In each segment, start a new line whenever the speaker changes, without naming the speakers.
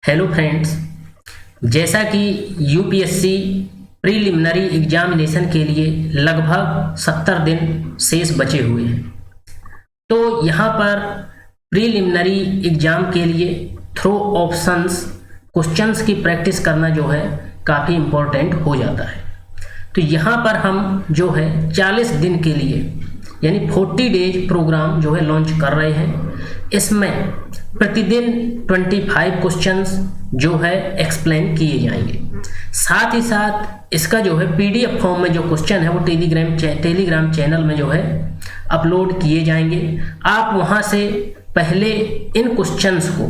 Hello friends, जैसा कि UPSC preliminary examination के लिए लगभग 70 दिन शेष बचे हुए हैं, तो यहाँ पर प्रीलिमिनरी एग्जाम के लिए थ्रो ऑप्शंस क्वेश्चंस की प्रैक्टिस करना जो है काफ़ी इम्पोर्टेंट हो जाता है। तो यहाँ पर हम जो है 40 दिन के लिए यानी 40 डेज प्रोग्राम जो है लॉन्च कर रहे हैं। इसमें प्रतिदिन 25 क्वेश्चंस जो है एक्सप्लेन किए जाएंगे। साथ ही साथ इसका जो है पीडीएफ फॉर्म में जो क्वेश्चन है वो टेलीग्राम चैनल में जो है अपलोड किए जाएंगे। आप वहां से पहले इन क्वेश्चंस को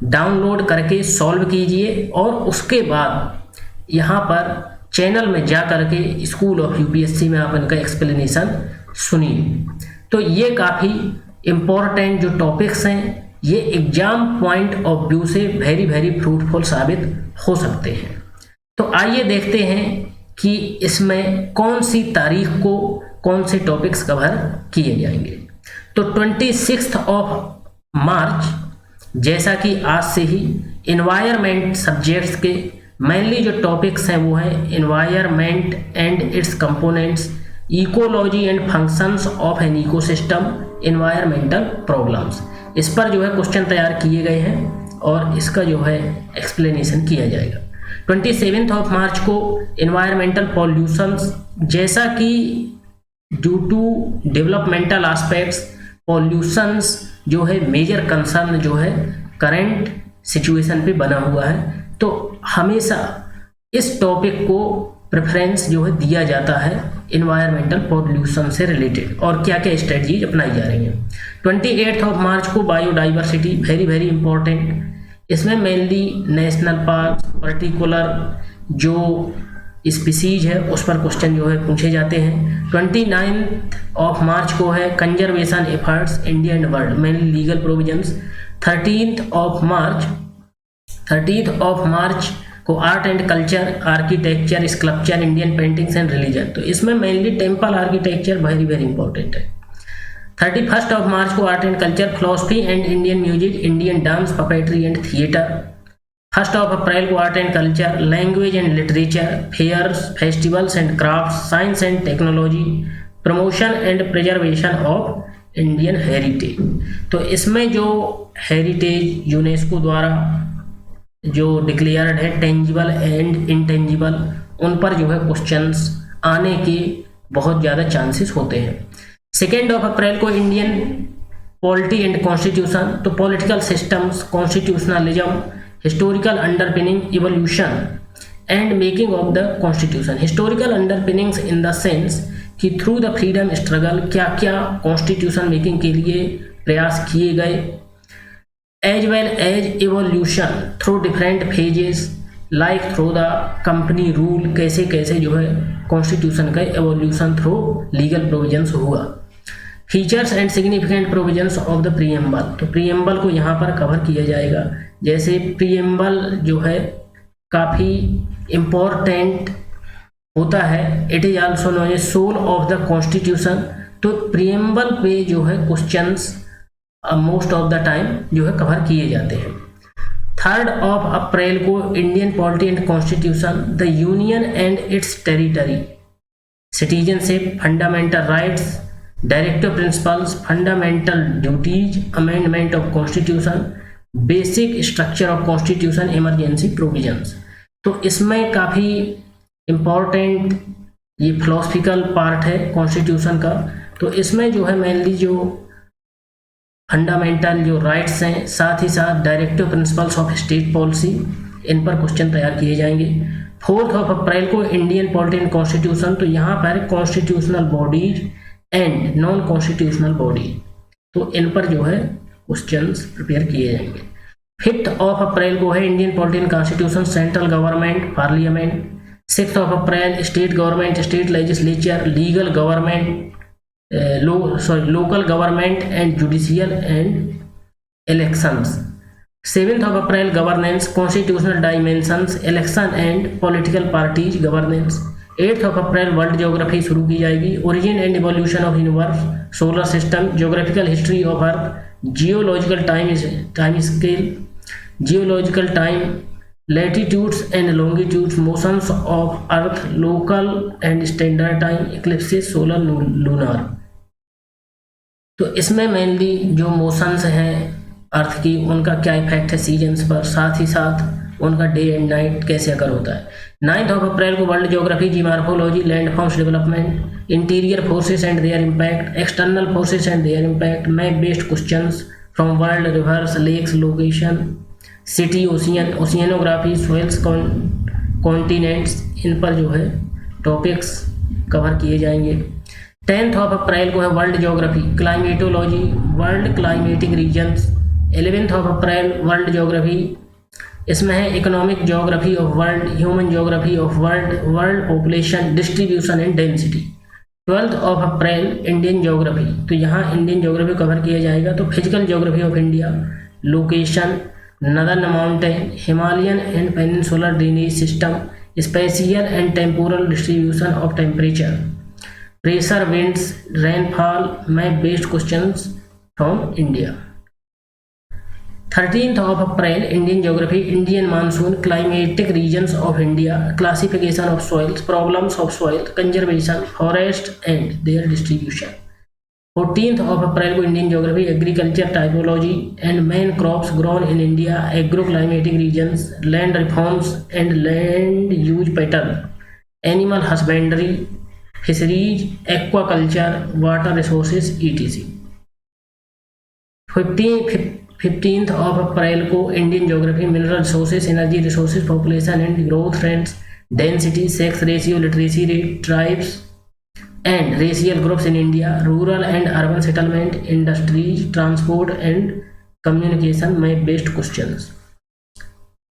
डाउनलोड करके सॉल्व कीजिए और उसके बाद यहाँ पर चैनल में जा करके स्कूल ऑफ यूपीएससी में आप इनका एक्सप्लेनेशन सुनिए। तो ये काफ़ी इम्पोर्टेंट जो टॉपिक्स हैं, ये एग्जाम पॉइंट ऑफ व्यू से वेरी फ्रूटफुल साबित हो सकते हैं। तो आइए देखते हैं कि इसमें कौन सी तारीख को कौन से टॉपिक्स कवर किए जाएंगे। तो 26 मार्च जैसा कि आज से ही एनवायरनमेंट सब्जेक्ट्स के मेनली जो टॉपिक्स हैं वो है environment and it's components, ecology and functions of an ecosystem, environmental problems. इस पर जो है क्वेश्चन तैयार किए गए हैं और इसका जो है एक्सप्लेनेशन किया जाएगा। 27 मार्च को एनवायरमेंटल पॉल्यूशंस, जैसा कि due to developmental aspects pollutions जो है मेजर कंसर्न जो है करंट सिचुएशन पे बना हुआ है, तो हमेशा इस टॉपिक को प्रेफरेंस जो है दिया जाता है इन्वायरमेंटल पॉल्यूशन से रिलेटेड और क्या क्या स्ट्रेटजीज अपनाई जा रही हैं। 28 मार्च को बायोडाइवर्सिटी, वेरी इंपॉर्टेंट। इसमें मेनली नेशनल पार्क, पर्टिकुलर जो स्पीसीज है उस पर क्वेश्चन जो है पूछे जाते हैं। 29 मार्च को है conservation efforts India and world, mainly legal provisions. 13 March को art and culture, architecture, sculpture, Indian paintings and religion. तो इसमें mainly temple architecture very important है। 31 मार्च को art and culture, philosophy and Indian music, Indian dance, puppetry and theatre. 1 April को art and culture, language and literature, fairs, festivals and crafts, science and technology, promotion and preservation of Indian heritage. तो इसमें जो heritage UNESCO द्वारा जो declared है tangible and intangible, उन पर जो है क्वेश्चंस आने के बहुत ज़्यादा चांसेस होते हैं। 2 अप्रैल को इंडियन पॉलिटी एंड कॉन्स्टिट्यूशन, तो political systems, constitutionalism, historical underpinning, evolution and making of the constitution. Historical underpinnings in the sense कि थ्रू द फ्रीडम स्ट्रगल क्या क्या कॉन्स्टिट्यूशन मेकिंग के लिए प्रयास किए गए, as well as evolution through different phases like through the company rule, कैसे कैसे जो है कॉन्स्टिट्यूशन का एवोल्यूशन थ्रू लीगल प्रोविजंस हुआ। Features and significant provisions of the preamble, तो प्रीएम्बल को यहाँ पर कवर किया जाएगा। जैसे प्रीएम्बल जो है काफ़ी इम्पोर्टेंट होता है, it is also known as soul of the constitution. तो प्रीएम्बल पे जो है questions most of the time जो है कवर किए जाते हैं। 3 अप्रैल को Indian polity and constitution, the union and its territory, citizenship, fundamental rights, directive principles, fundamental duties, amendment of constitution, basic structure of constitution, emergency provisions. तो इसमें काफ़ी important ये फिलोसफिकल पार्ट है कॉन्स्टिट्यूशन का। तो इसमें जो है मेनली जो फंडामेंटल जो राइट्स हैं, साथ ही साथ directive principles of state policy, इन पर क्वेश्चन तैयार किए जाएंगे। 4 अप्रैल को इंडियन पॉलिटी एंड कॉन्स्टिट्यूशन, तो यहाँ पर constitutional bodies and non constitutional body, तो इन पर जो है क्वेश्चंस प्रिपेयर किए जाएंगे। 5 अप्रैल को है Indian polity and constitution, central government, parliament. 6 April state government, state legislature, legal government, local government and judicial and elections. 7 April governance, constitutional dimensions, election and political parties governance. 8 April world geography शुरू की जाएगी, origin and evolution of universe, solar system, geographical history of earth, geological time scale, geological time, latitudes and longitudes, motions of earth, local and standard time, eclipses, solar lunar। तो इसमें mainly जो motions हैं अर्थ की उनका क्या effect है seasons पर, साथ ही साथ उनका डे एंड नाइट कैसे अकर होता है। 9 अप्रैल को world geography, geomorphology, landforms development, interior forces and their impact, external forces and their impact, map based questions from world, rivers, lakes, location, city, ocean, oceanography, soils, continents, इन पर जो है topics cover किए जाएंगे। 10 अप्रैल को है world geography, climatology, world climatic regions. 11 April world geography, इसमें है economic geography of world, human geography of world, world population distribution and density. 12 April Indian geography, तो यहाँ इंडियन ज्योग्राफी कवर किया जाएगा। तो physical geography of India, location, northern mountain, Himalayan and peninsular drainage system, spatial and temporal distribution of temperature, pressure, winds, rainfall, map based questions from India. 13 April Indian geography, Indian monsoon, climatic regions of India, classification of soils, problems of soil, conservation, forest and their distribution. 14 April को Indian geography, agriculture, typology and main crops grown in India, agro climatic regions, land reforms and land use pattern, animal husbandry, fisheries, aquaculture, water resources, etc। 15 April को Indian geography, mineral resources, energy resources, population and growth trends, density, sex ratio, literacy rate, tribes and racial groups in India, rural and urban settlement, industries, transport and communication में based questions।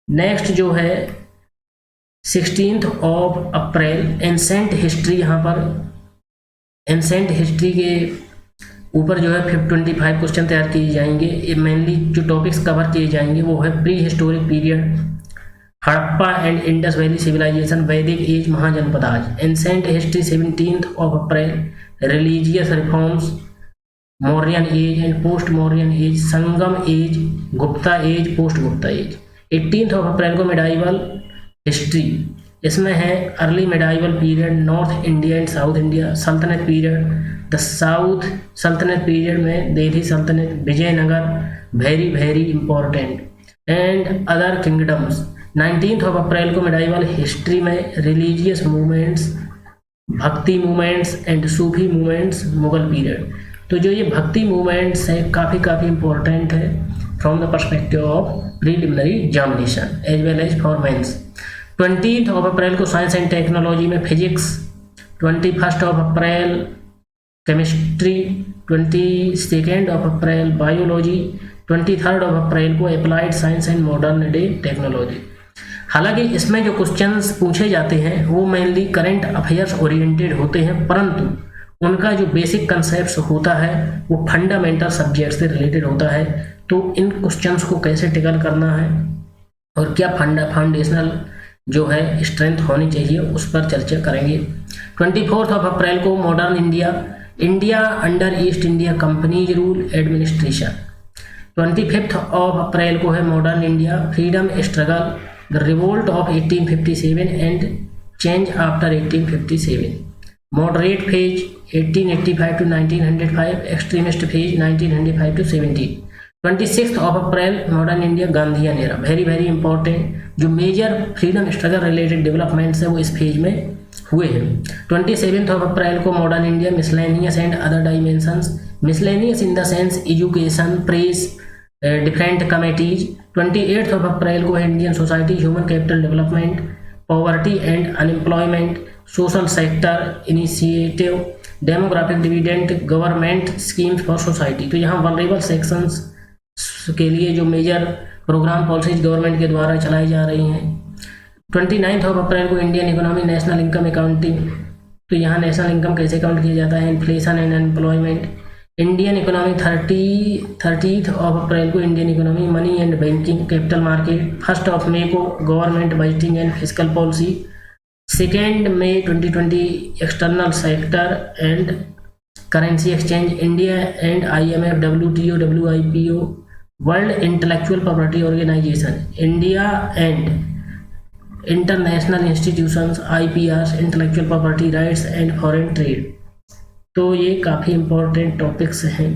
Next जो है 16 अप्रैल ancient history, यहाँ पर ancient history के ऊपर जो है 25 question तैयार किए जाएंगे। मेनली जो टॉपिक्स कवर किए जाएंगे वो है prehistoric period, Harappa and Indus valley civilisation, Vedic age, Mahajanapadas, ancient history. 17 अप्रैल religious reforms, Mauryan age and post Mauryan age, Sangam age, Gupta age, post Gupta age. 18 अप्रैल को मिडाइवल हिस्ट्री, इसमें है early medieval period, north India and south India, Sultanate period, the south Sultanate period में Delhi Sultanate, Vijayanagar, very very important, and other kingdoms. 19 अप्रैल को medieval history में religious movements, bhakti movements and Sufi movements, Mughal period. तो जो ये भक्ति मूवमेंट्स है काफ़ी इंपॉर्टेंट है from the perspective of preliminary examination as well as for mains. 20 April को साइंस एंड टेक्नोलॉजी में physics, 21 April chemistry, 22 April biology, 23 April को applied science and modern day technology. हालांकि इसमें जो क्वेश्चंस पूछे जाते हैं वो मेनली करंट अफेयर्स ओरिएंटेड होते हैं, परंतु उनका जो बेसिक कंसेप्ट होता है वो फंडामेंटल सब्जेक्ट से रिलेटेड होता है। तो इन क्वेश्चंस को कैसे टेकल करना है और क्या फाउंडेशनल जो है स्ट्रेंथ होनी चाहिए उस पर चर्चा करेंगे। 24 अप्रैल को modern India, India under East India companies rule administration. 25 अप्रैल को है modern India, freedom struggle, the revolt of 1857 and change after 1857, moderate phase 1885 to 1905, extremist phase 1905 to 17। 26 अप्रैल modern India, Gandhian era, very very important, जो major freedom struggle related developments है वो इस phase में हुए हैं। 27 अप्रैल को modern India, miscellaneous and other dimensions, miscellaneous in the sense education, press, different committees. 28 अप्रैल को Indian society, human capital development, poverty and unemployment, social sector initiative, demographic dividend, government schemes for society. तो यहाँ vulnerable sections के लिए जो major programme policies government के द्वारा चलाई जा रही हैं। 29 अप्रैल को Indian economy, national income accounting, तो यहाँ नेशनल इनकम कैसे अकाउंट किया जाता है, inflation and unemployment. Indian economy 30 April को Indian economy, money and banking, capital market. 1 May को government budgeting and fiscal policy. 2 May 2020 external sector and currency exchange, India and IMF, WTO, WIPO, world intellectual property organization, India and international institutions, IPRs, intellectual property rights and foreign trade. तो ये काफ़ी important topics हैं।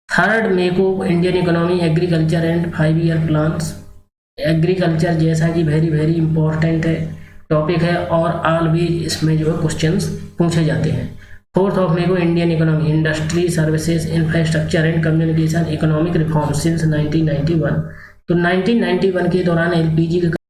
Third make of Indian economy, agriculture and 5 year plans. Agriculture जैसा कि very important है topic है और always इसमें जो है क्वेश्चंस पूछे जाते हैं। फोर्थ ऑफ मेको Indian economy, industry, services, infrastructure and communication, economic reform since 1991। तो 1991 के दौरान LPG